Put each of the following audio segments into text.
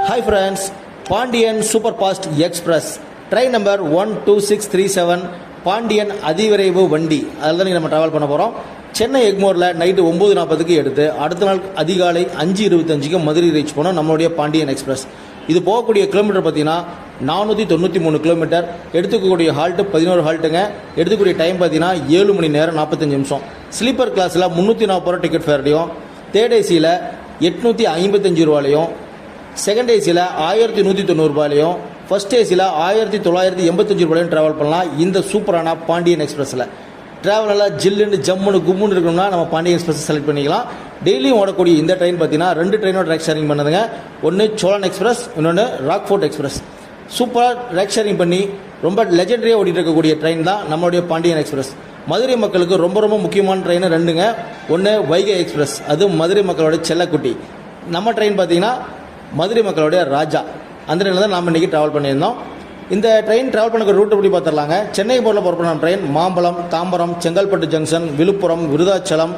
Hi friends, Pandian Superfast Express train number 12637 Pandian அதிவிரைவு வண்டி அதில் தான் நம்ம ட்ராவல் பண்ண போகிறோம். சென்னை எக்மோரில் நைட்டு 9:40க்கு எடுத்து அடுத்த நாள் அதிகாலை 5:25க்கு மதுரை ரீச் பண்ணோம் நம்மளுடைய பாண்டியன் எக்ஸ்பிரஸ். இது போகக்கூடிய கிலோமீட்டர் பார்த்தீங்கன்னா 493 கிலோமீட்டர். எடுத்துக்கக்கூடிய ஹால்ட்டு 11 ஹால்ட்டுங்க. எடுத்துக்கூடிய டைம் பார்த்தீங்கன்னா 7 மணி நேரம் 45 நிமிஷம். ஸ்லீப்பர் கிளாஸில் 340 ரூபா டிக்கெட் ஃபேர்லையும், தேர்ட் ஏசியில் 855 ரூபாலையும், செகண்ட் ஏசியில் 1190 ரூபாயிலையும், ஃபர்ஸ்ட் ஏசியில் 1985 ரூபாயிலையும் ட்ராவல் பண்ணலாம். இந்த சூப்பரான பாண்டியன் எக்ஸ்பிரஸில் ட்ராவல் நல்லா ஜில்லுன்னு ஜம்முன்னு கும்முன்னு இருக்கணும்னா நம்ம பாண்டியன் எக்ஸ்பிரஸ் செலக்ட் பண்ணிக்கலாம். டெய்லியும் ஓடக்கூடிய இந்த ட்ரெயின் பார்த்தீங்கன்னா 2 ட்ரெயினோட ரேக் ஷேரிங் பண்ணுதுங்க. ஒன்று சோழன் எக்ஸ்பிரஸ், இன்னொன்று ராக்ஃபோர்ட் எக்ஸ்பிரஸ். சூப்பராக ரேக் ஷேரிங் பண்ணி ரொம்ப லெஜெண்டரியாக ஓடிட்டு இருக்கக்கூடிய ட்ரெயின் தான் நம்மளுடைய பாண்டியன் எக்ஸ்பிரஸ். மதுரை மக்களுக்கு ரொம்ப ரொம்ப முக்கியமான ட்ரெயின் 2ங்க. ஒன்று வைகை எக்ஸ்பிரஸ், அது மதுரை மக்களோட செல்லக்குட்டி. நம்ம ட்ரெயின் பார்த்தீங்கன்னா மதுரை மக்களுடைய ராஜா. அந்த ட்ரெயினில் தான் நாம் இன்றைக்கி ட்ராவல் பண்ணியிருந்தோம். இந்த ட்ரெயின் ட்ராவல் பண்ண ரூட் எப்படி பார்த்துடலாங்க. சென்னை போர்டில் புறப்படும் train Mambalam, Tambaram, Chengalpattu junction, Villupuram, Virudhachalam,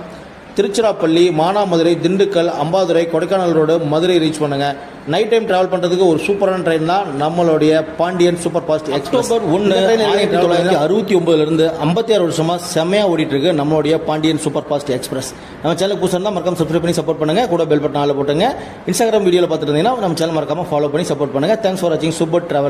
Tiruchirappalli, Manamadurai, Dindigul, Ambaturai, Kodaikanal road, Madurai reach பண்ணுங்க. நைட் டைம் ட்ராவல் பண்ணுறதுக்கு ஒரு சூப்பரான ட்ரெயின் தான் நம்மளுடைய Pandian super fast express. October 1, 1969 56 வருஷமாக செம்மையாக ஓடிட்டு இருக்கு நம்மளுடைய பாண்டியன் சூப்பர் ஃபாஸ்ட் எக்ஸ்பிரஸ். நம்ம சேனலுக்கு புதுசாக இருந்தால் மறக்காம சப்ஸ்கிரைப் பண்ணி சப்போர்ட் பண்ணுங்க. கூட பெல் பட்டன் ஆல போட்டுங்க. இன்ஸ்டாகிராம் வீடியோவில் பார்த்துட்டு இருந்தீங்கன்னா நம்ம சேனல் மறக்காம ஃபாலோ பண்ணி சப்போர்ட் பண்ணுங்க. தேங்க்ஸ் ஃபார் வாட்சிங் சூப்பர் டிராவல்.